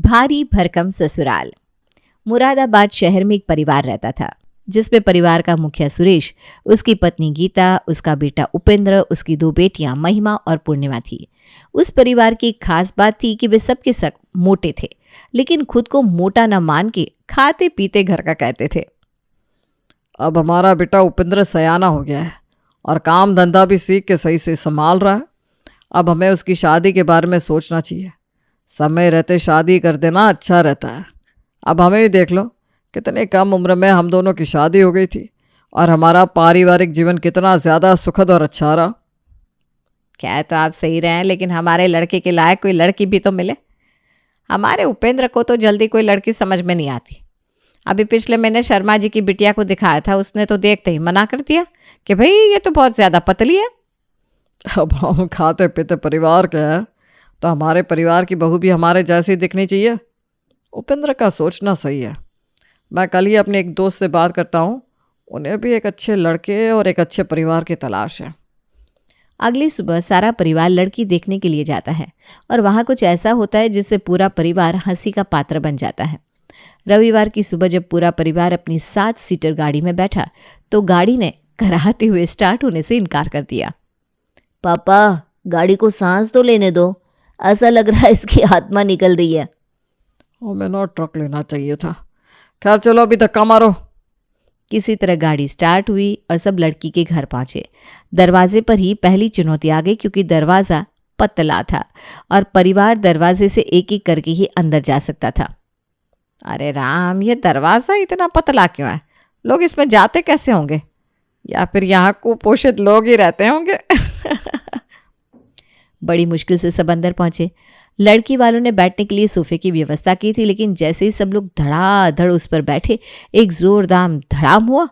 भारी भरकम ससुराल। मुरादाबाद शहर में एक परिवार रहता था जिसमें परिवार का मुखिया सुरेश, उसकी पत्नी गीता, उसका बेटा उपेंद्र, उसकी दो बेटियां महिमा और पूर्णिमा थी। उस परिवार की एक खास बात थी कि वे सबके सब मोटे थे, लेकिन खुद को मोटा न मान के खाते पीते घर का कहते थे। अब हमारा बेटा उपेंद्र सयाना हो गया है और काम धंधा भी सीख के सही से संभाल रहा है। अब हमें उसकी शादी के बारे में सोचना चाहिए। समय रहते शादी कर देना अच्छा रहता है। अब हमें ही देख लो, कितनी कम उम्र में हम दोनों की शादी हो गई थी और हमारा पारिवारिक जीवन कितना ज़्यादा सुखद और अच्छा रहा। क्या तो आप सही रहे हैं, लेकिन हमारे लड़के के लायक कोई लड़की भी तो मिले। हमारे उपेंद्र को तो जल्दी कोई लड़की समझ में नहीं आती। अभी पिछले महीने शर्मा जी की बिटिया को दिखाया था, उसने तो देखते ही मना कर दिया कि भाई ये तो बहुत ज़्यादा पतली है। अब हम खाते पीते परिवार के हैं तो हमारे परिवार की बहू भी हमारे जैसी दिखनी चाहिए। उपेंद्र का सोचना सही है। मैं कल ही अपने एक दोस्त से बात करता हूँ, उन्हें भी एक अच्छे लड़के और एक अच्छे परिवार की तलाश है। अगली सुबह सारा परिवार लड़की देखने के लिए जाता है और वहाँ कुछ ऐसा होता है जिससे पूरा परिवार हंसी का पात्र बन जाता है। रविवार की सुबह जब पूरा परिवार अपनी 7 सीटर गाड़ी में बैठा तो गाड़ी ने कराहते हुए स्टार्ट होने से इनकार कर दिया। पापा, गाड़ी को सांस तो लेने दो, ऐसा लग रहा है इसकी आत्मा निकल रही है। हमें ना ट्रक लेना चाहिए था। खैर चलो, अभी धक्का मारो। किसी तरह गाड़ी स्टार्ट हुई और सब लड़की के घर पहुंचे। दरवाजे पर ही पहली चुनौती आ गई, क्योंकि दरवाज़ा पतला था और परिवार दरवाजे से एक एक करके ही अंदर जा सकता था। अरे राम, ये दरवाज़ा इतना पतला क्यों है? लोग इसमें जाते कैसे होंगे? या फिर यहाँ कुपोषित लोग ही रहते होंगे? बड़ी मुश्किल से सब अंदर पहुंचे। लड़की वालों ने बैठने के लिए सोफे की व्यवस्था की थी, लेकिन जैसे ही सब लोग धड़ाधड़ उस पर बैठे, एक जोरदार धड़ाम हुआ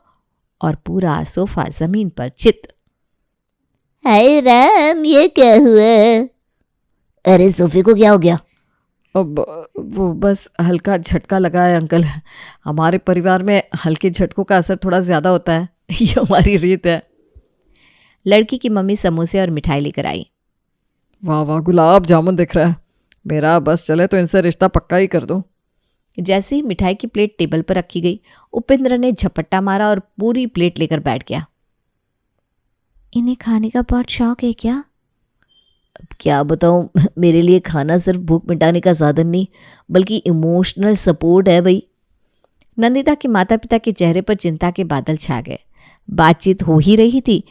और पूरा सोफा जमीन पर चित। हाय राम, ये क्या हुआ? अरे सोफे को क्या हो गया? अब वो बस हल्का झटका लगा है अंकल। हमारे परिवार में हल्के झटकों का असर थोड़ा ज़्यादा होता है, ये हमारी रीत है। लड़की की मम्मी समोसे और मिठाई लेकर आई। वाह वाह, गुलाब जामुन दिख रहा है। मेरा बस चले तो इनसे रिश्ता पक्का ही कर दो। जैसे ही मिठाई की प्लेट टेबल पर रखी गई, उपेंद्र ने झपट्टा मारा और पूरी प्लेट लेकर बैठ गया। इन्हें खाने का बहुत शौक है क्या? अब क्या बताऊं, मेरे लिए खाना सिर्फ भूख मिटाने का साधन नहीं बल्कि इमोशनल सपोर्ट है भाई। नंदिता के माता पिता के चेहरे पर चिंता के बादल छा गए। बातचीत हो ही रही थी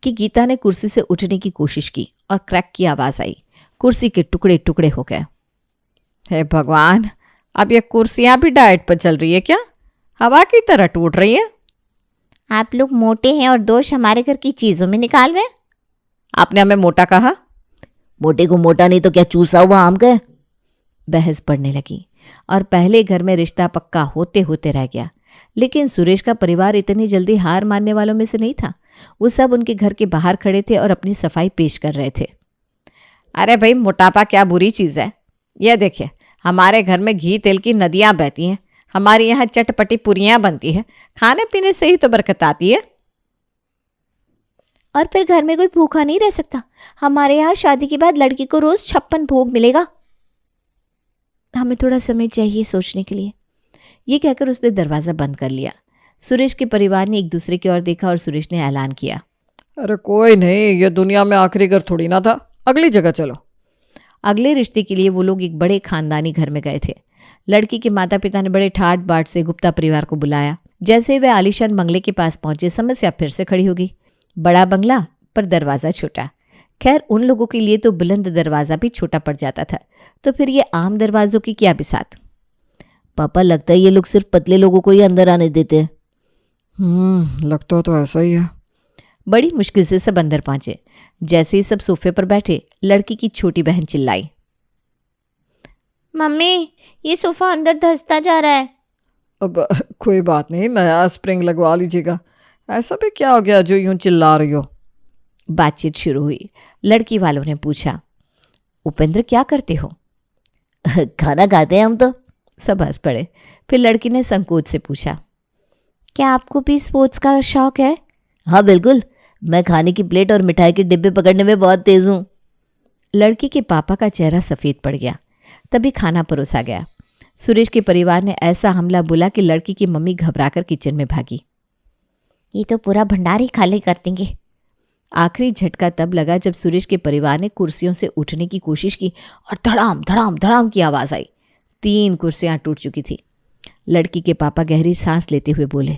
कि गीता ने कुर्सी से उठने की कोशिश की और क्रैक की आवाज़ आई। कुर्सी के टुकड़े टुकड़े हो गए। हे भगवान, अब ये कुर्सियाँ भी डाइट पर चल रही है क्या? हवा की तरह टूट रही है। आप लोग मोटे हैं और दोष हमारे घर की चीज़ों में निकाल रहे हैं। आपने हमें मोटा कहा? मोटे को मोटा नहीं तो क्या चूसा हुआ आम का? बहस बढ़ने लगी और पहले घर में रिश्ता पक्का होते होते रह गया। लेकिन सुरेश का परिवार इतनी जल्दी हार मानने वालों में से नहीं था। वो सब उनके घर के बाहर खड़े थे और अपनी सफाई पेश कर रहे थे। अरे भाई, मोटापा क्या बुरी चीज़ है? यह देखिए, हमारे घर में घी तेल की नदियाँ बहती हैं, हमारे यहाँ चटपटी पुरियाँ बनती है, खाने पीने से ही तो बरकत आती है। और फिर घर में कोई भूखा नहीं रह सकता। हमारे यहाँ शादी के बाद लड़की को रोज 56 भोग मिलेगा। हमें थोड़ा समय चाहिए सोचने के लिए। ये कहकर उसने दरवाज़ा बंद कर लिया। सुरेश के परिवार ने एक दूसरे की ओर देखा और सुरेश ने ऐलान किया, अरे कोई नहीं, ये दुनिया में आखिरी घर थोड़ी ना था, अगली जगह चलो। अगले रिश्ते के लिए वो लोग एक बड़े खानदानी घर में गए थे। लड़की के माता पिता ने बड़े ठाट बाट से गुप्ता परिवार को बुलाया। जैसे वे आलीशान बंगले के पास पहुंचे, समस्या फिर से खड़ी हो गई। बड़ा बंगला पर दरवाज़ा छोटा। खैर, उन लोगों के लिए तो बुलंद दरवाज़ा भी छोटा पड़ जाता था, तो फिर ये आम दरवाज़ों की क्या बिसात। पापा, लगता है ये लोग सिर्फ पतले लोगों को ही अंदर आने देते हैं। लगता तो ऐसा ही है। बड़ी मुश्किल से सब अंदर पहुंचे। जैसे ही सब सोफे पर बैठे, लड़की की छोटी बहन चिल्लाई, मम्मी, ये सोफा अंदर धंसता जा रहा है। अब कोई बात नहीं, नया स्प्रिंग लगवा लीजिएगा। ऐसा भी क्या हो गया जो यूं चिल्ला रही हो? बातचीत शुरू हुई। लड़की वालों ने पूछा, उपेंद्र क्या करते हो? खाना खाते हैं हम तो। सब हंस पड़े। फिर लड़की ने संकोच से पूछा, क्या आपको भी स्पोर्ट्स का शौक है? हाँ बिल्कुल, मैं खाने की प्लेट और मिठाई के डिब्बे पकड़ने में बहुत तेज हूँ। लड़की के पापा का चेहरा सफ़ेद पड़ गया। तभी खाना परोसा गया। सुरेश के परिवार ने ऐसा हमला बोला कि लड़की की मम्मी घबराकर किचन में भागी। ये तो पूरा भंडार ही खाली कर देंगे। आखिरी झटका तब लगा जब सुरेश के परिवार ने कुर्सियों से उठने की कोशिश की और धड़ाम धड़ाम धड़ाम की आवाज़ आई। 3 कुर्सियां टूट चुकी थी। लड़की के पापा गहरी सांस लेते हुए बोले,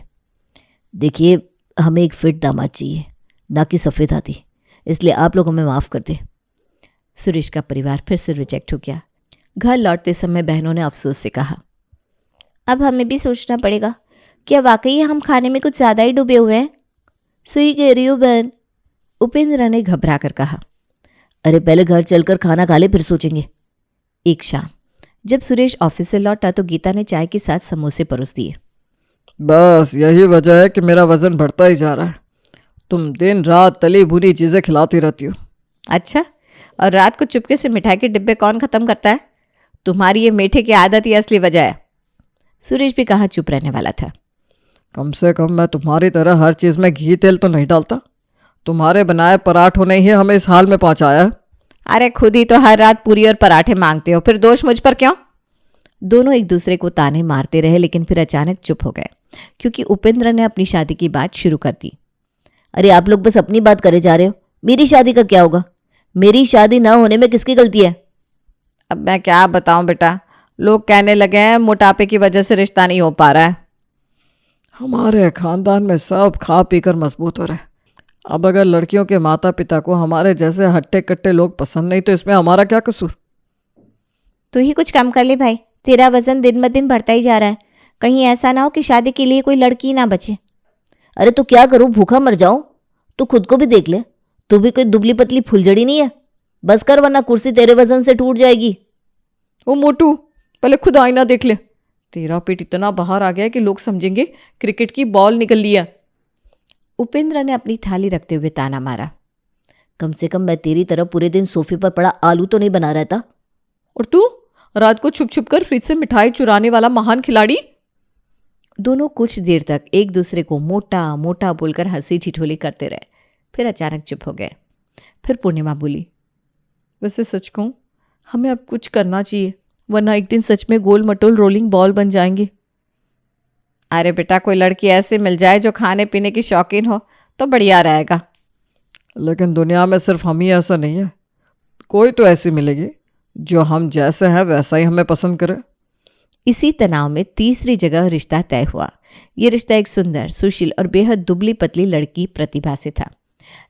देखिए, हमें एक फिट दामाद चाहिए, ना कि सफ़ेद हाथी, इसलिए आप लोग हमें माफ़ कर दें। सुरेश का परिवार फिर से रिजेक्ट हो गया। घर लौटते समय बहनों ने अफसोस से कहा, अब हमें भी सोचना पड़ेगा, क्या वाकई हम खाने में कुछ ज़्यादा ही डूबे हुए हैं? सही कह रही हो बहन, उपेंद्र ने घबरा कर कहा। अरे पहले घर चलकर खाना खा ले, फिर सोचेंगे। एक शाम जब सुरेश ऑफिस से लौटा तो गीता ने चाय के साथ समोसे परोस दिए। बस यही वजह है कि मेरा वज़न बढ़ता ही जा रहा है। तुम दिन रात तली भुनी चीज़ें खिलाती रहती हो। अच्छा, और रात को चुपके से मिठाई के डिब्बे कौन ख़त्म करता है? तुम्हारी ये मीठे की आदत ही असली वजह है। सुरेश भी कहाँ चुप रहने वाला था। कम से कम मैं तुम्हारी तरह हर चीज़ में घी तेल तो नहीं डालता। तुम्हारे बनाए पराठों ने ही हमें इस हाल में पहुंचाया है। अरे खुद ही तो हर रात पूरी और पराठे मांगते हो, फिर दोष मुझ पर क्यों? दोनों एक दूसरे को ताने मारते रहे, लेकिन फिर अचानक चुप हो गए क्योंकि उपेंद्र ने अपनी शादी की बात शुरू कर दी। अरे आप लोग बस अपनी बात करे जा रहे हो, मेरी शादी का क्या होगा? मेरी शादी ना होने में किसकी गलती है? अब मैं क्या बताऊं बेटा, लोग कहने लगे हैं मोटापे की वजह से रिश्ता नहीं हो पा रहा है। हमारे खानदान में सब खा पी कर मजबूत हो रहे हैं। अब अगर लड़कियों के माता पिता को हमारे जैसे हट्टे कट्टे लोग पसंद नहीं तो इसमें हमारा क्या कसूर? तू ही कुछ कम कर ले भाई, तेरा वजन दिन ब दिन बढ़ता ही जा रहा है। कहीं ऐसा ना हो कि शादी के लिए कोई लड़की ना बचे। अरे तो क्या करूं, भूखा मर जाऊं? तू खुद को भी देख ले, तू भी कोई दुबली पतली फुलझड़ी नहीं है। बस कर, वरना कुर्सी तेरे वजन से टूट जाएगी। ओ मोटू, पहले खुद आईना देख ले। तेरा पेट इतना बाहर आ गया है कि लोग समझेंगे क्रिकेट की बॉल निकल ली है। उपेंद्र ने अपनी थाली रखते हुए ताना मारा। कम से कम मैं तेरी तरह पूरे दिन सोफे पर पड़ा आलू तो नहीं बना रहता। और तू रात को छुप छुप कर फ्रिज से मिठाई चुराने वाला महान खिलाड़ी। दोनों कुछ देर तक एक दूसरे को मोटा मोटा बोलकर हंसी ठिठोली करते रहे, फिर अचानक चुप हो गए। फिर पूर्णिमा बोली, वैसे सच कहूं, हमें अब कुछ करना चाहिए, वरना एक दिन सच में गोल मटोल रोलिंग बॉल बन जाएंगे। अरे बेटा, कोई लड़की ऐसे मिल जाए जो खाने पीने की शौकीन हो तो बढ़िया रहेगा। लेकिन दुनिया में सिर्फ हम ही ऐसा नहीं है, कोई तो ऐसी मिलेगी जो हम जैसे हैं वैसा ही हमें पसंद करे। इसी तनाव में तीसरी जगह रिश्ता तय हुआ। ये रिश्ता एक सुंदर, सुशील और बेहद दुबली पतली लड़की प्रतिभा से था।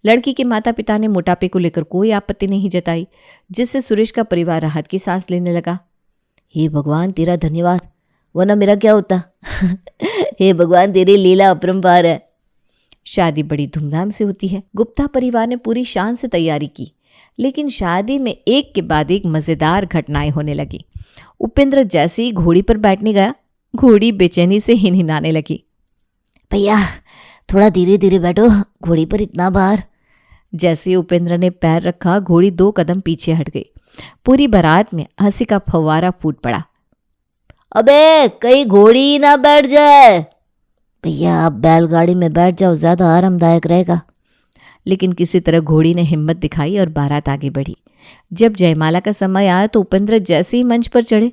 लड़की के माता पिता ने मोटापे को लेकर कोई आपत्ति नहीं जताई, जिससे सुरेश का परिवार राहत की सांस लेने लगा। हे भगवान तेरा धन्यवाद, वरना मेरा क्या होता? हे भगवान तेरी लीला अपरंपार है। शादी बड़ी धूमधाम से होती है। गुप्ता परिवार ने पूरी शान से तैयारी की, लेकिन शादी में एक के बाद एक मज़ेदार घटनाएं होने लगी। उपेंद्र जैसे ही घोड़ी पर बैठने गया, घोड़ी बेचैनी से हिनहिनाने लगी। भैया थोड़ा धीरे धीरे बैठो, घोड़ी पर इतना भार। जैसे ही उपेंद्र ने पैर रखा, घोड़ी 2 कदम पीछे हट गई। पूरी बारात में हंसी का फव्वारा फूट पड़ा। अबे कहीं घोड़ी ना बैठ जाए। भैया आप बैलगाड़ी में बैठ जाओ, ज़्यादा आरामदायक रहेगा। लेकिन किसी तरह घोड़ी ने हिम्मत दिखाई और बारात आगे बढ़ी। जब जयमाला का समय आया तो उपेंद्र जैसे ही मंच पर चढ़े,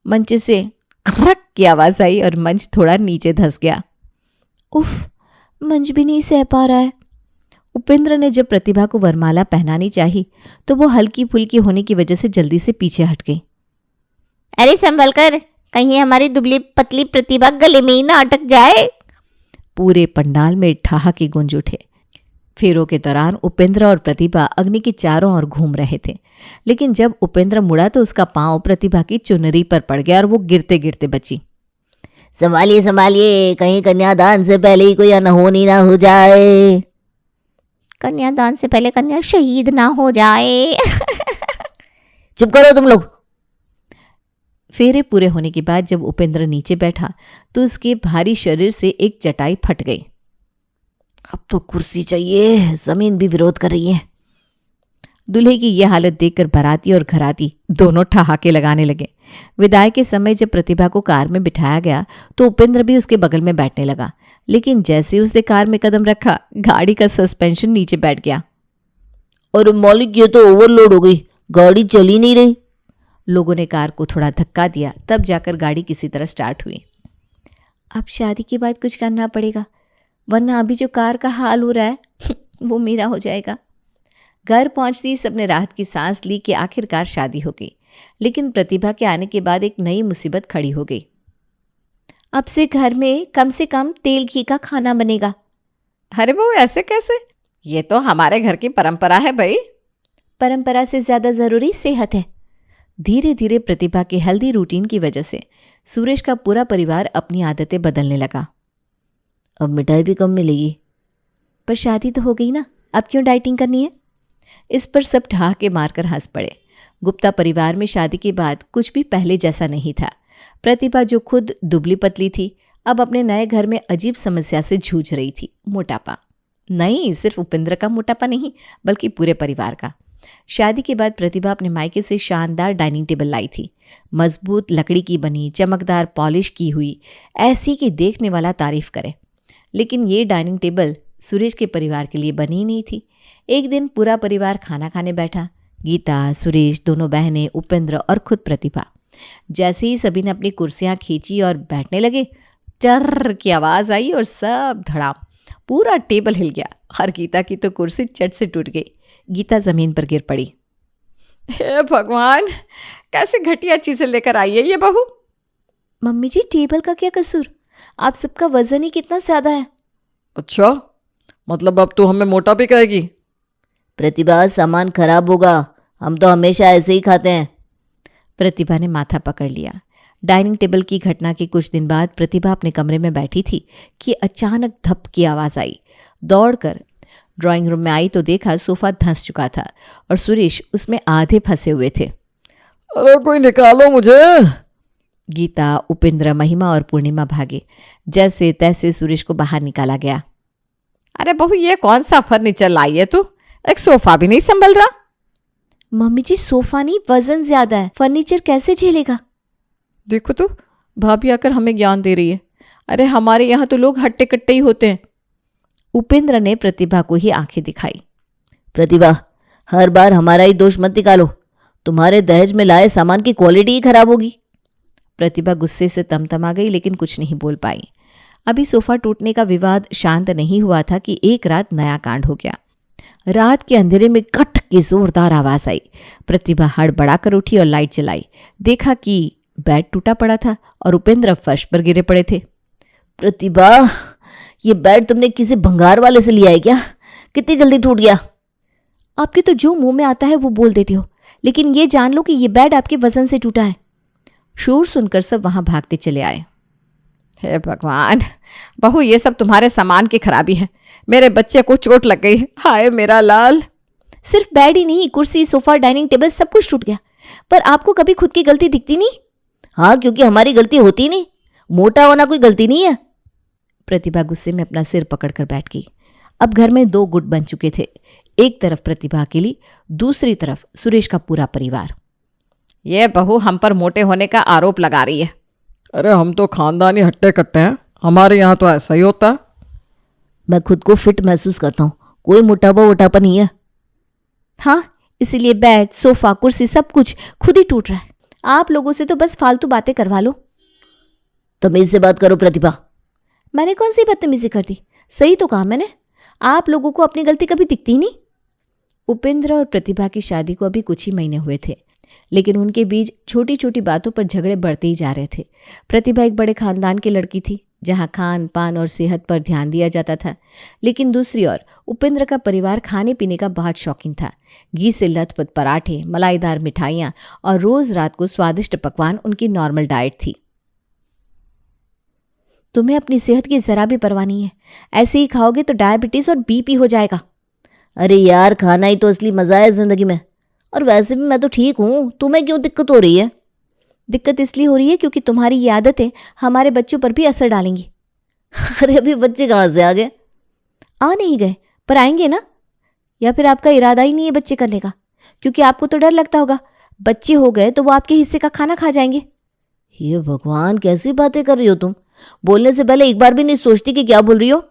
मंच से खड़क की आवाज़ आई और मंच थोड़ा नीचे धंस गया। उफ, मंच भी नहीं सह पा रहा है। उपेंद्र ने जब प्रतिभा को वरमाला पहनानी चाही तो वो हल्की फुल्की होने की वजह से जल्दी से पीछे हट गई। अरे संभल कर, कहीं हमारी दुबली पतली प्रतिभा गले में ही ना अटक जाए। पूरे पंडाल में ठहाके गूंज उठे। फेरों के दौरान उपेंद्र और प्रतिभा अग्नि के चारों ओर घूम रहे थे, लेकिन जब उपेंद्र मुड़ा तो उसका पांव प्रतिभा की चुनरी पर पड़ गया और वो गिरते गिरते बची। संभालिए संभालिए, कहीं कन्यादान से पहले ही कोई अनहोनी ना हो जाए। कन्यादान से पहले कन्या शहीद ना हो जाए। चुप करो तुम लोग। फेरे पूरे होने के बाद जब उपेंद्र नीचे बैठा तो उसके भारी शरीर से एक चटाई फट गई। अब तो कुर्सी चाहिए, जमीन भी विरोध कर रही है। दूल्हे की यह हालत देखकर बाराती और घराती दोनों ठहाके लगाने लगे। विदाई के समय जब प्रतिभा को कार में बिठाया गया तो उपेंद्र भी उसके बगल में बैठने लगा, लेकिन जैसे उसने कार में कदम रखा, गाड़ी का सस्पेंशन नीचे बैठ गया। और मालिक ये तो ओवरलोड हो गई, गाड़ी चल ही नहीं रही। लोगों ने कार को थोड़ा धक्का दिया, तब जाकर गाड़ी किसी तरह स्टार्ट हुई। अब शादी के बाद कुछ करना पड़ेगा, वरना अभी जो कार का हाल हो रहा है वो मेरा हो जाएगा। घर पहुंचती ही सबने राहत की सांस ली कि आखिरकार शादी हो गई। लेकिन प्रतिभा के आने के बाद एक नई मुसीबत खड़ी हो गई। अब से कम तेल घी का खाना बनेगा। अरे बहू, ऐसे कैसे? ये तो हमारे घर की परंपरा है भाई। परंपरा से ज़्यादा ज़रूरी सेहत है। धीरे धीरे प्रतिभा के हेल्दी रूटीन की वजह से सुरेश का पूरा परिवार अपनी आदतें बदलने लगा। अब मिठाई भी कम मिलेगी। पर शादी तो हो गई ना, अब क्यों डाइटिंग करनी है? इस पर सब ठहाके मारकर हंस पड़े। गुप्ता परिवार में शादी के बाद कुछ भी पहले जैसा नहीं था। प्रतिभा जो खुद दुबली पतली थी, अब अपने नए घर में अजीब समस्या से जूझ रही थी, मोटापा। नहीं, सिर्फ उपेंद्र का मोटापा नहीं, बल्कि पूरे परिवार का। शादी के बाद प्रतिभा अपने मायके से शानदार डाइनिंग टेबल लाई थी। मजबूत लकड़ी की बनी, चमकदार पॉलिश की हुई, ऐसी कि देखने वाला तारीफ करे। लेकिन ये डाइनिंग टेबल सुरेश के परिवार के लिए बनी ही नहीं थी। एक दिन पूरा परिवार खाना खाने बैठा। गीता, सुरेश, दोनों बहनें, उपेंद्र और खुद प्रतिभा। जैसे ही सभी ने अपनी कुर्सियां खींची और बैठने लगे, चर्र की आवाज़ आई और सब धड़ाम, पूरा टेबल हिल गया और गीता की तो कुर्सी चट से टूट गई। गीता ज़मीन पर गिर पड़ी। हे भगवान, कैसे घटिया चीज़ें लेकर आई है ये बहू। मम्मी जी, टेबल का क्या कसूर? आप सबका वजन ही कितना ज़्यादा है। अच्छा, मतलब अब तू हमें मोटा भी कहेगी? प्रतिभा, सामान खराब होगा, हम तो हमेशा ऐसे ही खाते हैं। प्रतिभा ने माथा पकड़ लिया। डाइनिंग टेबल की घटना के कुछ दिन बाद प्रतिभा अपने कमरे में बैठी थी कि अचानक धप की आवाज़ आई। दौड़कर ड्राइंग रूम में आई तो देखा सोफा धंस चुका था और सुरेश उसमें आधे फंसे हुए थे। अरे कोई निकालो मुझे। गीता, उपेंद्र, महिमा और पूर्णिमा भागे। जैसे तैसे सुरेश को बाहर निकाला गया। अरे बहू, ये कौन सा फर्नीचर लाई है तू? एक सोफा भी नहीं संभल रहा। मम्मी जी, सोफा नहीं, वजन ज्यादा है, फर्नीचर कैसे झेलेगा? देखो तो, भाभी आकर हमें ज्ञान दे रही है। अरे हमारे यहाँ तो लोग हट्टे कट्टे ही होते हैं। उपेंद्र ने प्रतिभा को ही आंखें दिखाई। प्रतिभा, हर बार हमारा ही दोष मत निकालो, तुम्हारे दहेज में लाए सामान की क्वालिटी ही खराब होगी। प्रतिभा गुस्से से तमतमा गई, लेकिन कुछ नहीं बोल पाई। अभी सोफा टूटने का विवाद शांत नहीं हुआ था कि एक रात नया कांड हो गया। रात के अंधेरे में कट की जोरदार आवाज आई। प्रतिभा हड़बड़ाकर उठी और लाइट जलाई। देखा कि बेड टूटा पड़ा था और उपेंद्र फर्श पर गिरे पड़े थे। प्रतिभा, ये बेड तुमने किसी भंगार वाले से लिया है क्या? कितनी जल्दी टूट गया? आपके तो जो मुंह में आता है वो बोल देते हो, लेकिन ये जान लो कि ये बेड आपके वजन से टूटा है। शोर सुनकर सब वहां भागते चले आए। हे भगवान, बहू, ये सब तुम्हारे सामान की खराबी है। मेरे बच्चे को चोट लग गई। हाय मेरा लाल। सिर्फ बेड ही नहीं, कुर्सी, सोफा, डाइनिंग टेबल सब कुछ टूट गया। पर आपको कभी खुद की गलती दिखती नहीं? हाँ, क्योंकि हमारी गलती होती नहीं। मोटा होना कोई गलती नहीं है। प्रतिभा गुस्से में अपना सिर पकड़कर बैठ गई। अब घर में दो गुट बन चुके थे। एक तरफ प्रतिभा अकेली, दूसरी तरफ सुरेश का पूरा परिवार। ये बहू हम पर मोटे होने का आरोप लगा रही है। अरे हम तो खानदानी हट्टे कट्टे हैं, हमारे यहाँ तो ऐसा ही होता है। मैं खुद को फिट महसूस करता हूँ, कोई मोटापा वोटापा नहीं है। हाँ, इसीलिए बेड, सोफा, कुर्सी सब कुछ खुद ही टूट रहा है। आप लोगों से तो बस फालतू बातें करवा लो। तमीज से बात करो प्रतिभा। मैंने कौन सी बदतमीजी कर दी? सही तो कहा मैंने। आप लोगों को अपनी गलती कभी दिखती नहीं। उपेंद्र और प्रतिभा की शादी को अभी कुछ ही महीने हुए थे, लेकिन उनके बीच छोटी छोटी बातों पर झगड़े बढ़ते ही जा रहे थे। प्रतिभा एक बड़े खानदान की लड़की थी, जहां खान पान और सेहत पर ध्यान दिया जाता था, लेकिन दूसरी ओर उपेंद्र का परिवार खाने पीने का बहुत शौकीन था। घी से लथपथ पराठे, मलाईदार मिठाइयाँ और रोज रात को स्वादिष्ट पकवान उनकी नॉर्मल डाइट थी। तुम्हें अपनी सेहत की जरा भी परवाह नहीं है। ऐसे ही खाओगे तो डायबिटीज और बीपी हो जाएगा। अरे यार, खाना ही तो असली मजा है जिंदगी में। और वैसे भी मैं तो ठीक हूँ, तुम्हें क्यों दिक्कत हो रही है? दिक्कत इसलिए हो रही है क्योंकि तुम्हारी ये आदतें हमारे बच्चों पर भी असर डालेंगी। अरे अभी बच्चे कहाँ से आ गए? आ नहीं गए, पर आएंगे ना। या फिर आपका इरादा ही नहीं है बच्चे करने का? क्योंकि आपको तो डर लगता होगा बच्चे हो गए तो वो आपके हिस्से का खाना खा जाएंगे। ये भगवान, कैसी बातें कर रही हो तुम? बोलने से पहले एक बार भी नहीं सोचती कि क्या बोल रही हो?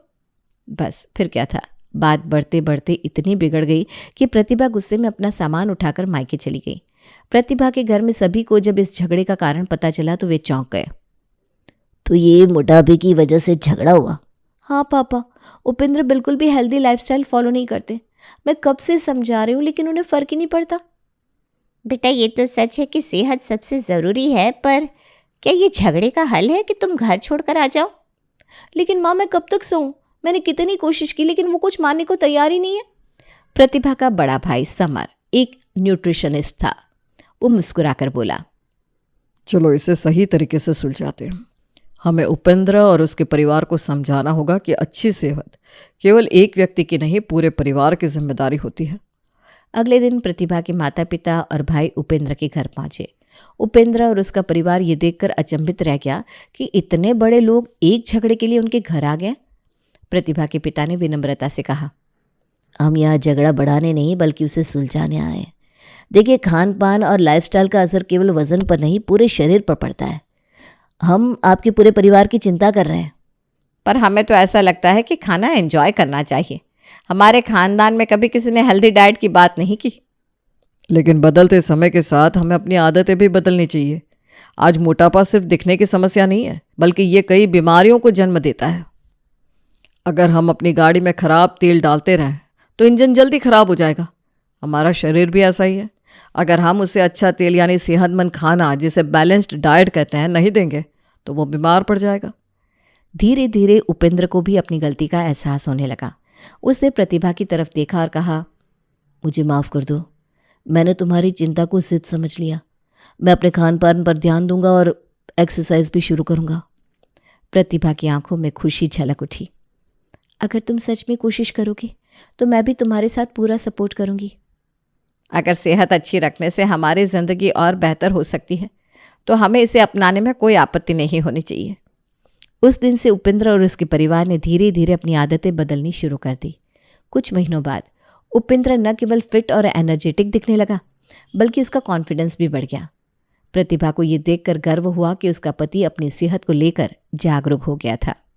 बस फिर क्या था, बात बढ़ते बढ़ते इतनी बिगड़ गई कि प्रतिभा गुस्से में अपना सामान उठाकर मायके चली गई। प्रतिभा के घर में सभी को जब इस झगड़े का कारण पता चला तो वे चौंक गए। तो ये मोटापे की वजह से झगड़ा हुआ? हाँ पापा, उपेंद्र बिल्कुल भी हेल्दी लाइफस्टाइल फॉलो नहीं करते। मैं कब से समझा रही हूँ लेकिन उन्हें फ़र्क ही नहीं पड़ता। बेटा, ये तो सच है कि सेहत सबसे ज़रूरी है, पर क्या ये झगड़े का हल है कि तुम घर छोड़कर आ जाओ? लेकिन माँ, मैं कब तक सोऊं? मैंने कितनी कोशिश की लेकिन वो कुछ मानने को तैयार ही नहीं है। प्रतिभा का बड़ा भाई समर एक न्यूट्रिशनिस्ट था। वो मुस्कुराकर बोला, चलो इसे सही तरीके से सुलझाते हैं। हमें उपेंद्र और उसके परिवार को समझाना होगा कि अच्छी सेहत केवल एक व्यक्ति की नहीं, पूरे परिवार की जिम्मेदारी होती है। अगले दिन प्रतिभा के माता पिता और भाई उपेंद्र के घर पहुंचे। उपेंद्र और उसका परिवार ये देखकर अचंभित रह गया कि इतने बड़े लोग एक झगड़े के लिए उनके घर आ गए। प्रतिभा के पिता ने विनम्रता से कहा, हम यहाँ झगड़ा बढ़ाने नहीं बल्कि उसे सुलझाने आए हैं। देखिए, खान पान और लाइफस्टाइल का असर केवल वजन पर नहीं पूरे शरीर पर पड़ता है। हम आपके पूरे परिवार की चिंता कर रहे हैं। पर हमें तो ऐसा लगता है कि खाना एंजॉय करना चाहिए। हमारे खानदान में कभी किसी ने हेल्दी डाइट की बात नहीं की। लेकिन बदलते समय के साथ हमें अपनी आदतें भी बदलनी चाहिए। आज मोटापा सिर्फ दिखने की समस्या नहीं है, बल्कि ये कई बीमारियों को जन्म देता है। अगर हम अपनी गाड़ी में खराब तेल डालते रहें तो इंजन जल्दी खराब हो जाएगा। हमारा शरीर भी ऐसा ही है। अगर हम उसे अच्छा तेल यानी सेहतमंद खाना, जिसे बैलेंस्ड डाइट कहते हैं, नहीं देंगे तो वो बीमार पड़ जाएगा। धीरे धीरे उपेंद्र को भी अपनी गलती का एहसास होने लगा। उसने प्रतिभा की तरफ देखा और कहा, मुझे माफ़ कर दो, मैंने तुम्हारी चिंता को जिद समझ लिया। मैं अपने खान पान पर ध्यान दूंगा और एक्सरसाइज भी शुरू करूंगा। प्रतिभा की आंखों में खुशी झलक उठी। अगर तुम सच में कोशिश करोगे तो मैं भी तुम्हारे साथ पूरा सपोर्ट करूंगी। अगर सेहत अच्छी रखने से हमारी ज़िंदगी और बेहतर हो सकती है तो हमें इसे अपनाने में कोई आपत्ति नहीं होनी चाहिए। उस दिन से उपेंद्र और उसके परिवार ने धीरे धीरे अपनी आदतें बदलनी शुरू कर दी। कुछ महीनों बाद उपेंद्र न केवल फिट और एनर्जेटिक दिखने लगा, बल्कि उसका कॉन्फिडेंस भी बढ़ गया। प्रतिभा को ये देखकर गर्व हुआ कि उसका पति अपनी सेहत को लेकर जागरूक हो गया था।